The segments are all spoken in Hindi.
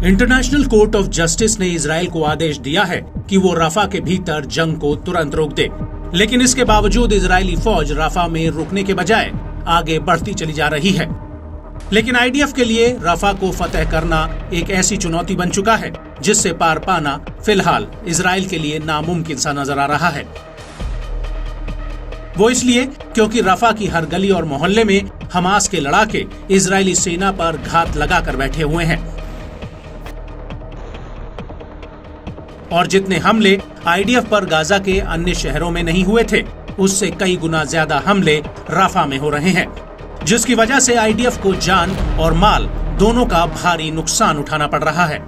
इंटरनेशनल कोर्ट ऑफ जस्टिस ने इजराइल को आदेश दिया है कि वो रफा के भीतर जंग को तुरंत रोक दे, लेकिन इसके बावजूद इजरायली फौज रफा में रुकने के बजाय आगे बढ़ती चली जा रही है। लेकिन आईडीएफ के लिए रफा को फतह करना एक ऐसी चुनौती बन चुका है जिससे पार पाना फिलहाल इजराइल के लिए नामुमकिन सा नजर आ रहा है। वो इसलिए क्योंकि रफा की हर गली और मोहल्ले में हमास के लड़ाके इजरायली सेना पर घात लगाकर बैठे हुए हैं और जितने हमले आईडीएफ पर गाजा के अन्य शहरों में नहीं हुए थे, उससे कई गुना ज्यादा हमले रफा में हो रहे हैं, जिसकी वजह से आईडीएफ को जान और माल दोनों का भारी नुकसान उठाना पड़ रहा है।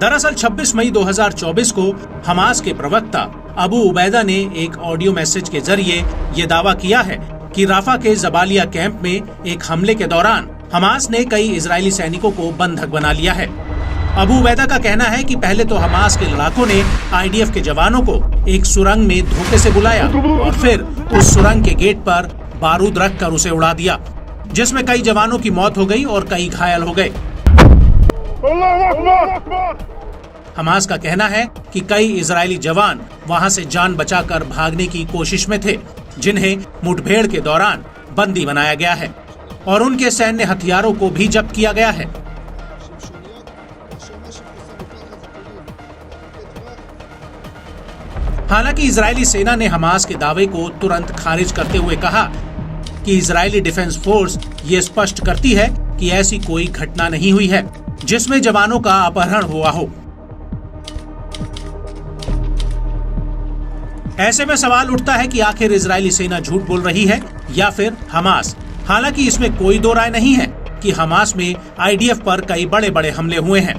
दरअसल 26 मई 2024 को हमास के प्रवक्ता अबू उबैदा ने एक ऑडियो मैसेज के जरिए ये दावा किया है कि रफा के जबालिया कैंप में एक हमले के दौरान हमास ने कई इजरायली सैनिकों को बंधक बना लिया है। अबू उबैदा का कहना है कि पहले तो हमास के लड़ाकों ने आईडीएफ के जवानों को एक सुरंग में धोखे से बुलाया और फिर उस सुरंग के गेट पर बारूद रखकर उसे उड़ा दिया, जिसमें कई जवानों की मौत हो गई और कई घायल हो गए। हमास का कहना है कि कई इजरायली जवान वहां से जान बचाकर भागने की कोशिश में थे, जिन्हें मुठभेड़ के दौरान बंदी बनाया गया है और उनके सैन्य हथियारों को भी जब्त किया गया है। हालांकि इजरायली सेना ने हमास के दावे को तुरंत खारिज करते हुए कहा कि इजरायली डिफेंस फोर्स ये स्पष्ट करती है कि ऐसी कोई घटना नहीं हुई है जिसमें जवानों का अपहरण हुआ हो। ऐसे में सवाल उठता है कि आखिर इजरायली सेना झूठ बोल रही है या फिर हमास। हालांकि इसमें कोई दो राय नहीं है कि हमास में आईडीएफ पर कई बड़े बड़े हमले हुए हैं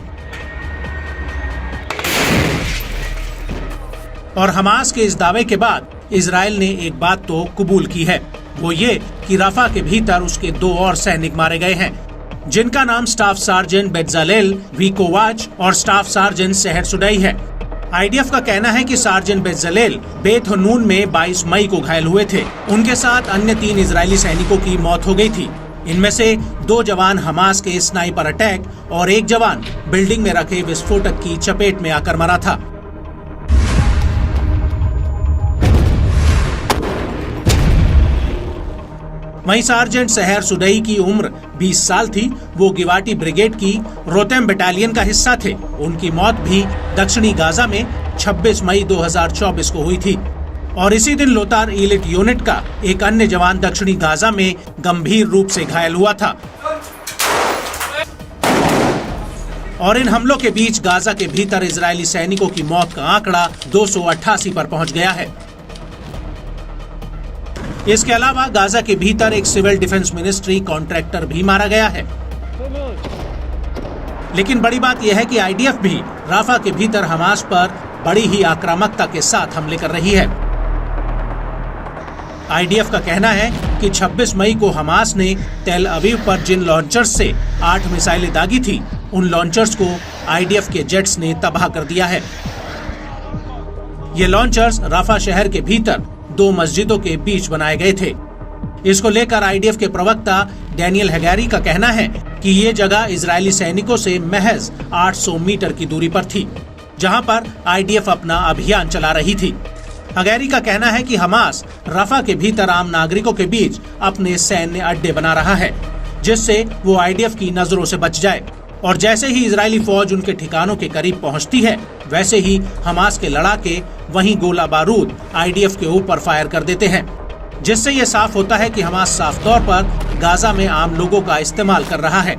और हमास के इस दावे के बाद इजराइल ने एक बात तो कबूल की है, वो ये कि रफा के भीतर उसके 2 और सैनिक मारे गए हैं, जिनका नाम स्टाफ सार्जेंट बेत्ज़लेल वीकोवाच और स्टाफ सार्जेंट सेहर सुडई है। आईडीएफ का कहना है कि सार्जेंट बेत्ज़लेल बेत हनून में 22 मई को घायल हुए थे। उनके साथ अन्य 3 इजरायली सैनिकों की मौत हो गई थी। इनमें से 2 जवान हमास के स्नाइपर अटैक और 1 जवान बिल्डिंग में रखे विस्फोटक की चपेट में आकर मरा था। वहीं सार्जेंट सेहर सुडई की उम्र 20 साल थी। वो गिवाटी ब्रिगेड की रोतेम बटालियन का हिस्सा थे। उनकी मौत भी दक्षिणी गाजा में 26 मई 2024 को हुई थी और इसी दिन लोतार इलिट यूनिट का एक अन्य जवान दक्षिणी गाजा में गंभीर रूप से घायल हुआ था। और इन हमलों के बीच गाजा के भीतर इजरायली सैनिकों की मौत का आंकड़ा 288 पर पहुंच गया है। इसके अलावा गाजा के भीतर एक सिविल डिफेंस मिनिस्ट्री कॉन्ट्रैक्टर भी मारा गया है। लेकिन बड़ी बात यह है कि आईडीएफ भी रफा के भीतर हमास पर बड़ी ही आक्रामकता के साथ हमले कर रही है। आईडीएफ का कहना है कि 26 मई को हमास ने तेल अवीव पर जिन लॉन्चर्स से 8 मिसाइलें दागी थी, उन लॉन्चर्स को आईडीएफ के जेट्स ने तबाह कर दिया है। ये लॉन्चर्स रफा शहर के भीतर 2 मस्जिदों के बीच बनाए गए थे। इसको लेकर आईडीएफ के प्रवक्ता डैनियल हैगैरी का कहना है कि ये जगह इजरायली सैनिकों से महज 800 मीटर की दूरी पर थी, जहां पर आईडीएफ अपना अभियान चला रही थी। हैगैरी का कहना है कि हमास रफा के भीतर आम नागरिकों के बीच अपने सैन्य अड्डे बना रहा है, जिससे वो आईडीएफ की नजरों से बच जाए और जैसे ही इजरायली फौज उनके ठिकानों के करीब पहुंचती है, वैसे ही हमास के लड़ाके वहीं गोला बारूद आईडीएफ के ऊपर फायर कर देते हैं, जिससे ये साफ होता है कि हमास साफ तौर पर गाजा में आम लोगों का इस्तेमाल कर रहा है।